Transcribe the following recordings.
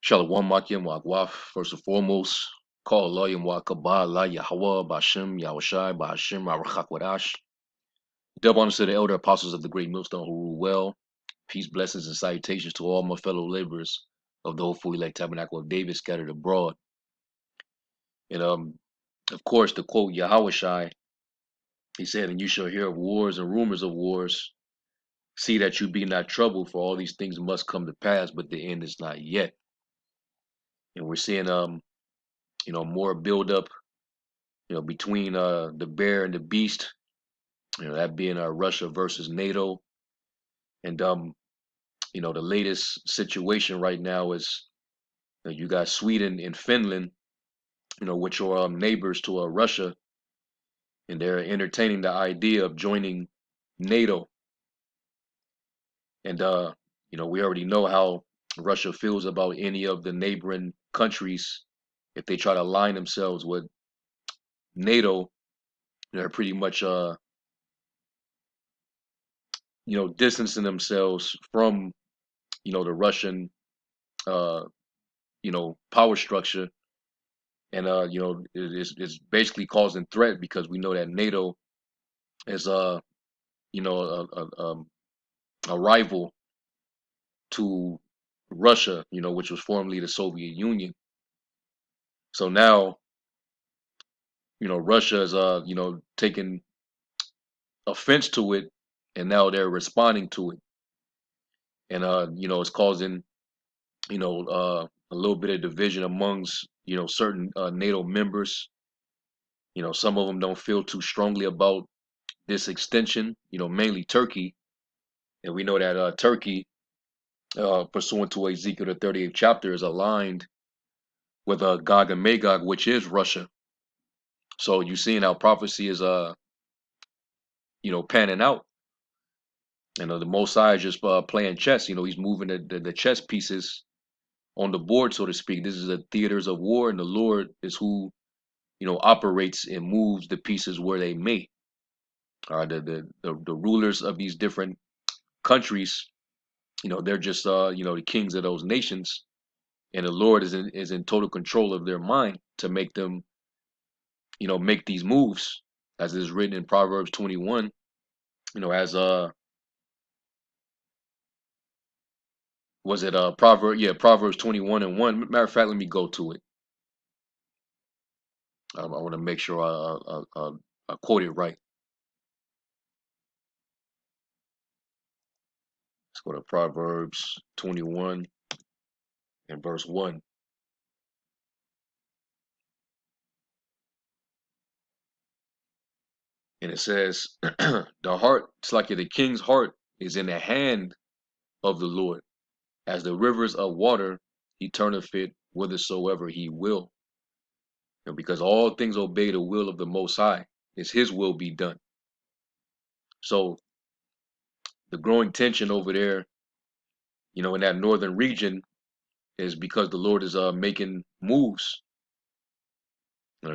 Shalom Makim Wagwaf, first and foremost. Call Allah Yamwa Kabbalah Yahweh Bashem Yahushai Bahashim Arachakwadash. Double honors to the elder apostles of the great millstone who rule well. Peace, blessings, and salutations to all my fellow laborers of the hopeful elect tabernacle of David scattered abroad. And of course, the quote Yahushai, he said, "And you shall hear of wars and rumors of wars. See that you be not troubled, for all these things must come to pass, but the end is not yet." And we're seeing more build up between the bear and the beast, that being Russia versus NATO. And the latest situation right now is you got Sweden and Finland, which are neighbors to Russia, and they're entertaining the idea of joining NATO. And we already know how Russia feels about any of the neighboring countries. If they try to align themselves with NATO, they're pretty much distancing themselves from the Russian power structure, and it's basically causing threat because we know that NATO is a rival to Russia, which was formerly the Soviet Union. So now Russia is taking offense to it, and now they're responding to it, and it's causing a little bit of division amongst certain NATO members. Some of them don't feel too strongly about this extension, mainly Turkey. And we know that Turkey, pursuant to Ezekiel the 38th chapter, is aligned with Gog and Magog, which is Russia. So you're seeing how prophecy is panning out. The Most High is just playing chess. He's moving the chess pieces on the board, so to speak. This is the theaters of war, and the Lord is who operates and moves the pieces where they may. The rulers of these different countries, they're just the kings of those nations, and the Lord is in total control of their mind to make them make these moves, as is written in Proverbs 21. As was it Proverbs 21:1. Matter of fact, let me go to it. I want to make sure I quote it right. Let's go to Proverbs 21 and verse 1. And it says, the heart, it's like the king's heart is in the hand of the Lord. As the rivers of water, he turneth it whithersoever he will. And because all things obey the will of the Most High, is his will be done. So the growing tension over there, in that northern region, is because the Lord is making moves.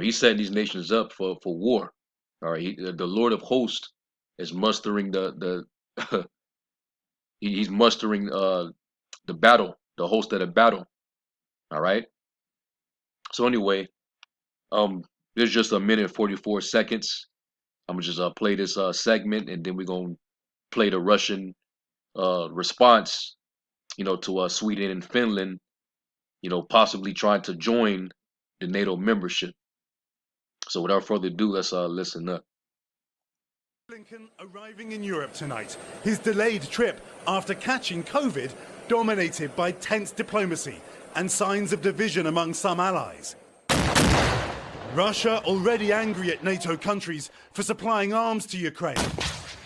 He's setting these nations up for war. All right, the Lord of hosts is mustering he's mustering the battle, the host of the battle. All right. So anyway, there's just a minute 44 seconds. I'm gonna just play this segment, and then we're gonna play the Russian response, to Sweden and Finland, possibly trying to join the NATO membership. So without further ado, let's listen up. Blinken arriving in Europe tonight. His delayed trip after catching COVID, dominated by tense diplomacy and signs of division among some allies. Russia already angry at NATO countries for supplying arms to Ukraine.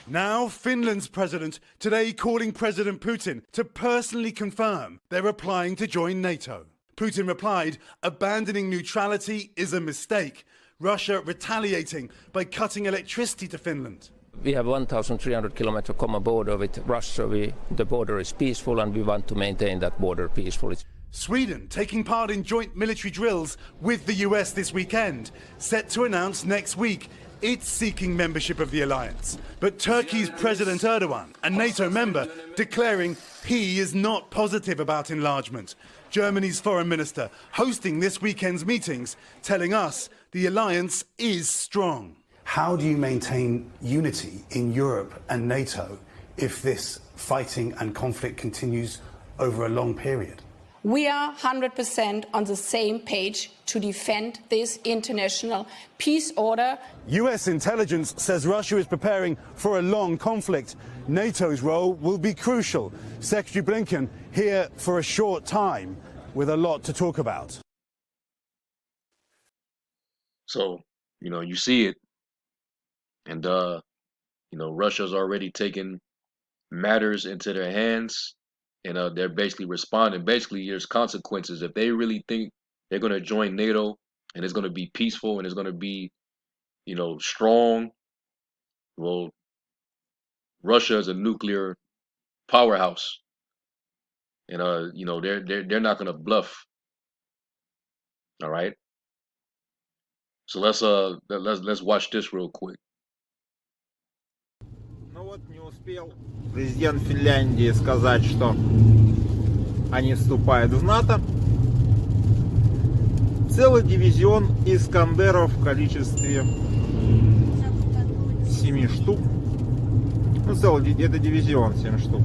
Now Finland's president today calling President Putin to personally confirm they're applying to join NATO. Putin replied, abandoning neutrality is a mistake. Russia retaliating by cutting electricity to Finland. We have 1,300 kilometers common border with Russia. The border is peaceful and we want to maintain that border peacefully. Sweden taking part in joint military drills with the US this weekend, set to announce next week it's seeking membership of the alliance. But Turkey's President Erdogan, a NATO member, declaring he is not positive about enlargement. Germany's foreign minister hosting this weekend's meetings, telling us the alliance is strong. How do you maintain unity in Europe and NATO if this fighting and conflict continues over a long period? We are 100% on the same page to defend this international peace order. US intelligence says Russia is preparing for a long conflict. NATO's role will be crucial. Secretary Blinken here for a short time with a lot to talk about. So, you see it. And, Russia's already taken matters into their hands. And they're basically responding. Basically, there's consequences. If they really think they're going to join NATO and it's going to be peaceful and it's going to be, strong, well, Russia is a nuclear powerhouse, and they're not going to bluff. All right. So let's watch this real quick. Ну вот не успел президент Финляндии сказать, что они вступают в НАТО. Целый дивизион Искандеров в количестве 7 штук. Ну, это дивизион 7 штук.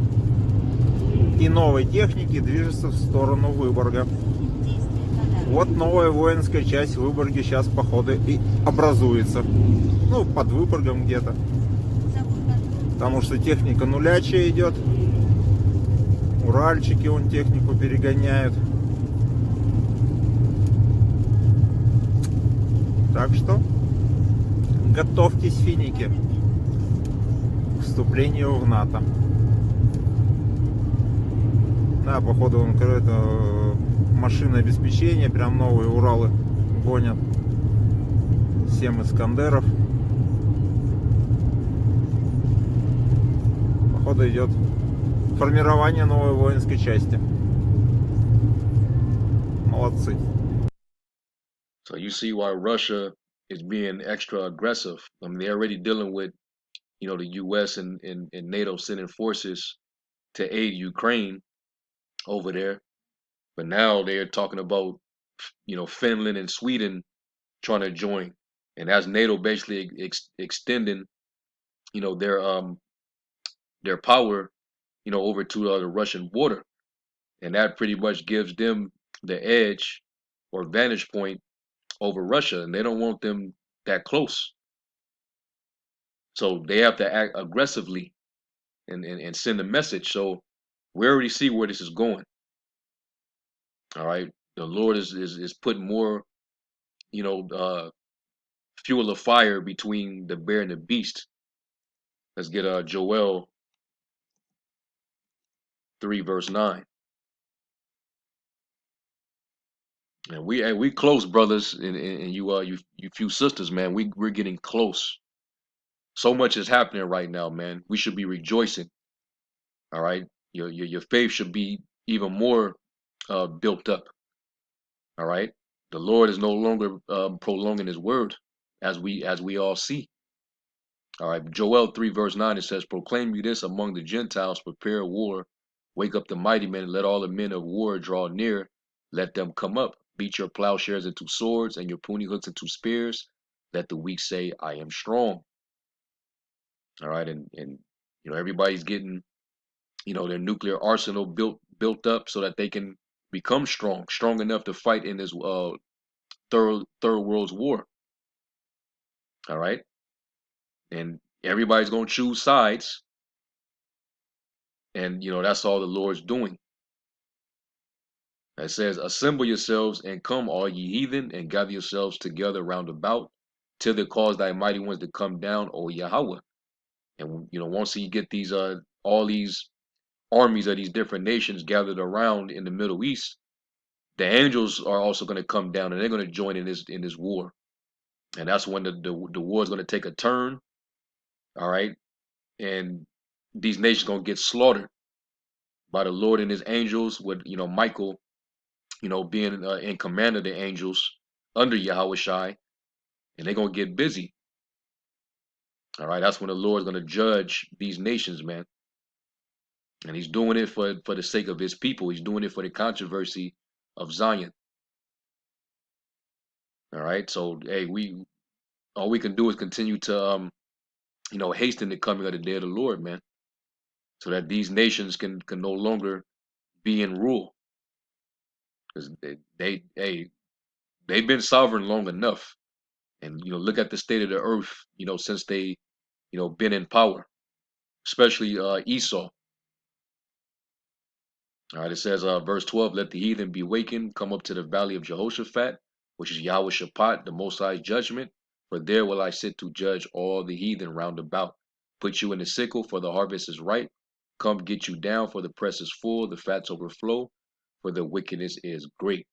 И новой техники движется в сторону Выборга. Вот новая воинская часть в Выборге сейчас, походу, и образуется. Ну, под Выборгом где-то. Потому что техника нулячая идет. Уральчики вон технику перегоняют. Так что готовьтесь, финики, к вступлению в НАТО. Да, походу он это машина обеспечения, прям новые Уралы гонят. 7 Искандеров. Походу идет формирование новой воинской части. Молодцы. So you see why Russia is being extra aggressive. I mean, they're already dealing with, the U.S. and NATO sending forces to aid Ukraine over there. But now they're talking about, Finland and Sweden trying to join. And that's NATO basically extending, their power, over to the Russian border. And that pretty much gives them the edge or vantage point over Russia, and they don't want them that close. So they have to act aggressively and send a message. So we already see where this is going. All right. The Lord is putting more, fuel of fire between the bear and the beast. Let's get Joel 3 verse 9. And we close, brothers, and you few sisters, man. We're getting close. So much is happening right now, man. We should be rejoicing. All right, your faith should be even more built up. All right, the Lord is no longer prolonging His word, as we all see. All right, Joel 3 verse 9, it says, "Proclaim you this among the Gentiles, prepare war, wake up the mighty men, and let all the men of war draw near. Let them come up. Beat your plowshares into swords and your pruning hooks into spears. Let the weak say, I am strong." All right, and everybody's getting, their nuclear arsenal built up so that they can become strong enough to fight in this third world war. All right, and everybody's gonna choose sides, and that's all the Lord's doing. It says, "Assemble yourselves and come, all ye heathen, and gather yourselves together round about, till they cause thy mighty ones to come down, O Yahweh." And once you get these all these armies of these different nations gathered around in the Middle East, the angels are also going to come down and they're going to join in this war. And that's when the war is going to take a turn. All right, and these nations going to get slaughtered by the Lord and His angels, with Michael, being in command of the angels under Yahweh Shai, and they're gonna get busy. All right, that's when the Lord's going to judge these nations, man. And he's doing it for the sake of his people. He's doing it for the controversy of Zion. All right, so hey, all we can do is continue to hasten the coming of the day of the Lord, man, so that these nations can no longer be in rule, because they've been sovereign long enough. And look at the state of the earth, since they been in power, especially Esau. All right, it says, verse 12, let the heathen be wakened, come up to the valley of Jehoshaphat, which is Yahweh Shaphat, the Most High's judgment. For there will I sit to judge all the heathen round about. Put you in the sickle, for the harvest is ripe. Come get you down, for the press is full, the fats overflow, for the wickedness is great.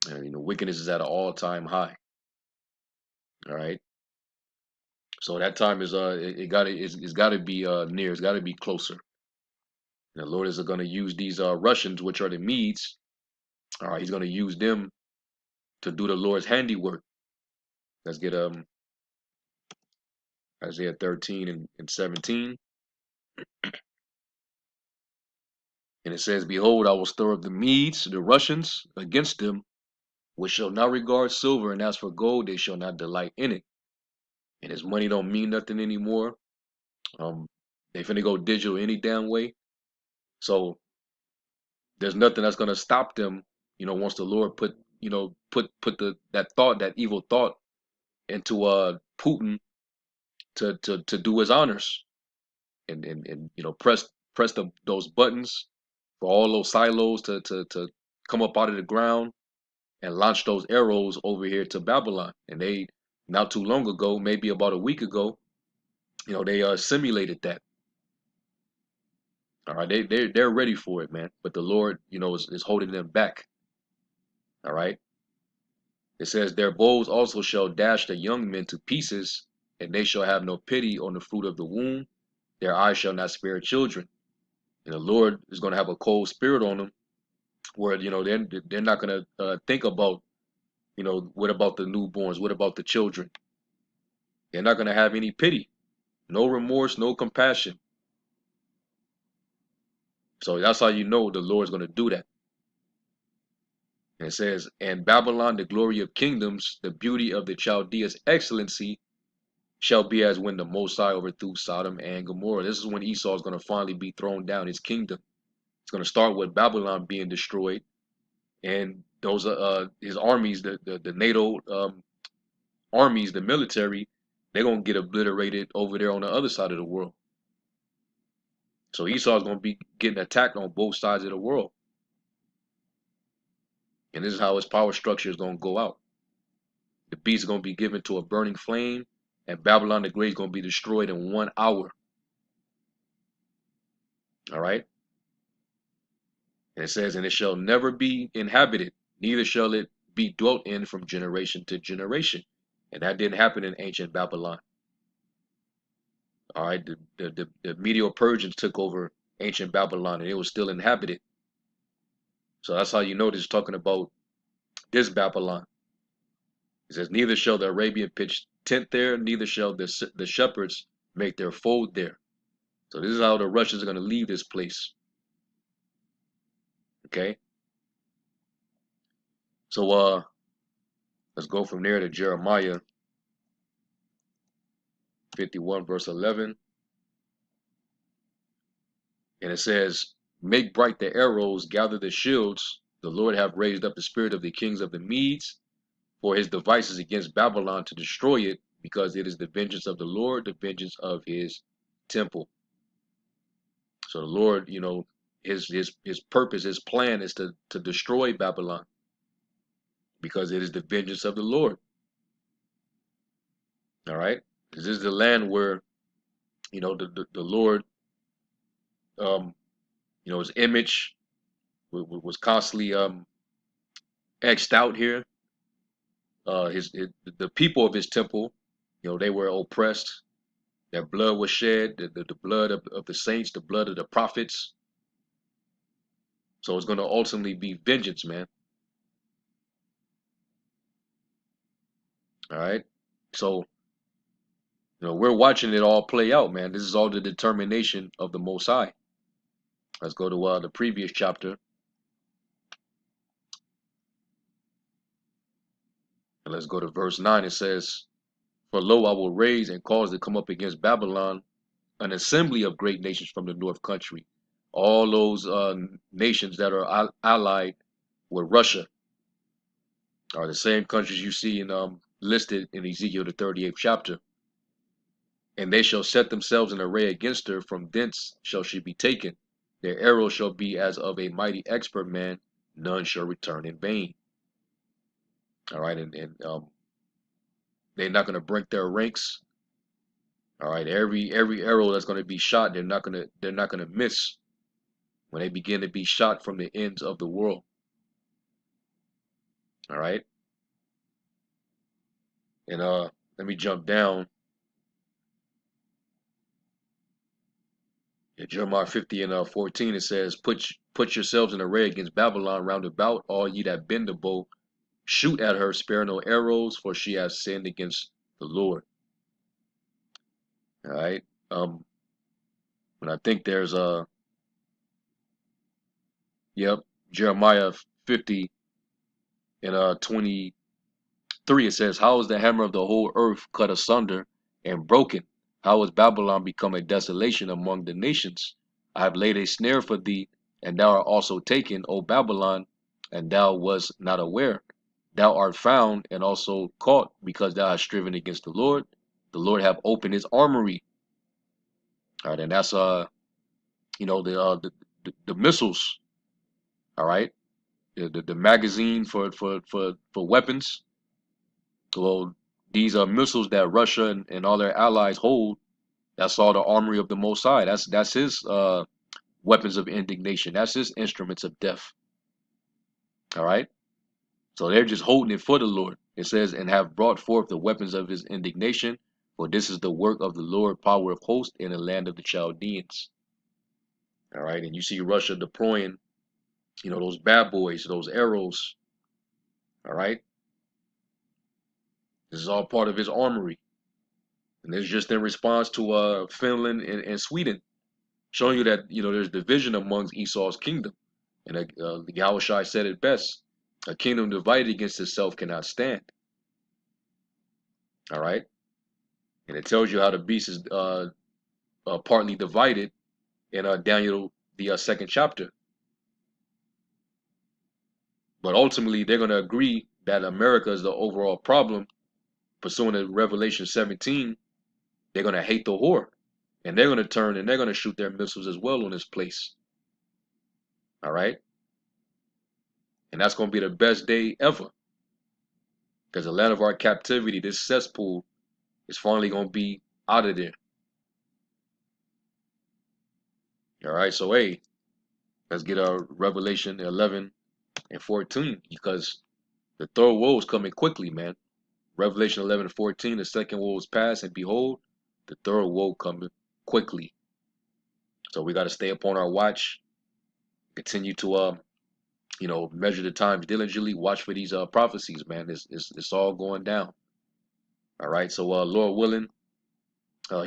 And wickedness is at an all-time high. All right. So that time is it's gotta be near, it's gotta be closer. And the Lord is gonna use these Russians, which are the Medes. All right, he's gonna use them to do the Lord's handiwork. Let's get Isaiah 13 and 17. And it says, behold, I will stir up the Medes, the Russians, against them, which shall not regard silver, and as for gold, they shall not delight in it. And his money don't mean nothing anymore. They finna go digital any damn way. So there's nothing that's gonna stop them, once the Lord put that evil thought into Putin to do his honors, and press those buttons for all those silos to come up out of the ground and launch those arrows over here to Babylon. And they, not too long ago, maybe about a week ago, they simulated that. All right, they're ready for it, man. But the Lord, is holding them back. All right. It says, their bows also shall dash the young men to pieces, and they shall have no pity on the fruit of the womb. Their eyes shall not spare children. And the Lord is going to have a cold spirit on them, where they're not going to think about, what about the newborns, what about the children. They're not going to have any pity, no remorse, no compassion. So that's how the Lord's going to do that. And it says, and Babylon, the glory of kingdoms, the beauty of the Chaldeans' excellency, shall be as when the Most High overthrew Sodom and Gomorrah. This is when Esau is going to finally be thrown down, his kingdom. It's going to start with Babylon being destroyed, and those his armies, the NATO armies, the military, they're going to get obliterated over there on the other side of the world. So Esau is going to be getting attacked on both sides of the world. And this is how his power structure is going to go out. The beast is going to be given to a burning flame, and Babylon the Great is going to be destroyed in 1 hour. All right. And it says, and it shall never be inhabited, neither shall it be dwelt in from generation to generation. And that didn't happen in ancient Babylon. All right. The Medo-Persians took over ancient Babylon, and it was still inhabited. So that's how this is talking about this Babylon. It says, neither shall the Arabian pitch tent there, neither shall the shepherds make their fold there. So this is how the Russians are going to leave this place. Okay. So let's go from there to Jeremiah 51 verse 11. And it says, make bright the arrows, gather the shields. The Lord have raised up the spirit of the kings of the Medes for his devices against Babylon to destroy it, because it is the vengeance of the Lord, the vengeance of his temple. So the Lord, his purpose, his plan is to destroy Babylon, because it is the vengeance of the Lord. All right. This is the land where, the Lord, his image was constantly etched out here. The people of his temple, they were oppressed. Their blood was shed, the blood of the saints, the blood of the prophets. So it's going to ultimately be vengeance, man. All right. So we're watching it all play out, man. This is all the determination of the Most High. Let's go to the previous chapter. And let's go to verse 9. It says, "For lo, I will raise and cause to come up against Babylon an assembly of great nations from the north country." All those nations that are allied with Russia are the same countries you see in listed in Ezekiel the 38th chapter. "And they shall set themselves in array against her. From thence shall she be taken. Their arrows shall be as of a mighty expert man. None shall return in vain." All right, and they're not going to break their ranks. All right, every arrow that's going to be shot, they're not going to miss when they begin to be shot from the ends of the world. All right, and let me jump down. In Jeremiah 50 and 14, it says, Put yourselves in array against Babylon round about, all ye that bend the bow. Shoot at her, spare no arrows, for she has sinned against the Lord." All right. And I think there's Jeremiah 50 and 23. It says, "How is the hammer of the whole earth cut asunder and broken? How is Babylon become a desolation among the nations? I have laid a snare for thee, and thou art also taken, O Babylon, and thou wast not aware. Thou art found and also caught, because thou hast striven against the Lord. The Lord hath opened his armory." All right, and that's the missiles. All right, the magazine for weapons. Well, these are missiles that Russia and all their allies hold. That's all the armory of the Most High. That's his weapons of indignation. That's his instruments of death. All right. So they're just holding it for the Lord. It says, "And have brought forth the weapons of his indignation, for this is the work of the Lord, power of hosts, in the land of the Chaldeans." All right. And you see Russia deploying, those bad boys, those arrows. All right. This is all part of his armory. And it's just in response to Finland and Sweden, showing you that there's division amongst Esau's kingdom. And Yahushua said it best: "A kingdom divided against itself cannot stand." All right, and it tells you how the beast is partly divided in Daniel the second chapter. But ultimately, they're going to agree that America is the overall problem. Pursuant to Revelation 17, they're going to hate the whore, and they're going to turn and they're going to shoot their missiles as well on this place. All right. And that's going to be the best day ever. Because the land of our captivity, this cesspool, is finally going to be out of there. All right. So, hey, let's get our Revelation 11 and 14. Because the third woe is coming quickly, man. Revelation 11 and 14, the second woe is past, and behold, the third woe coming quickly. So we got to stay upon our watch. Continue to measure the times diligently. Watch for these prophecies, man. It's all going down. All right. So Lord willing,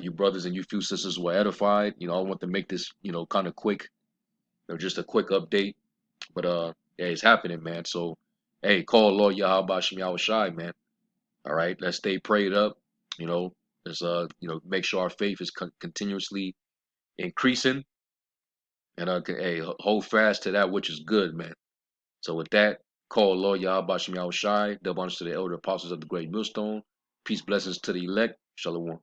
you brothers and you few sisters were edified. I want to make this kind of quick, just a quick update. But yeah, it's happening, man. So hey, call Lord Yahweh Shem Yahushai, man. All right, let's stay prayed up. Let's make sure our faith is continuously increasing, and hey, hold fast to that which is good, man. So with that, call Lord Yahweh Shem Yahushai, double honors to the elder apostles of the great millstone. Peace, blessings to the elect. Shalom.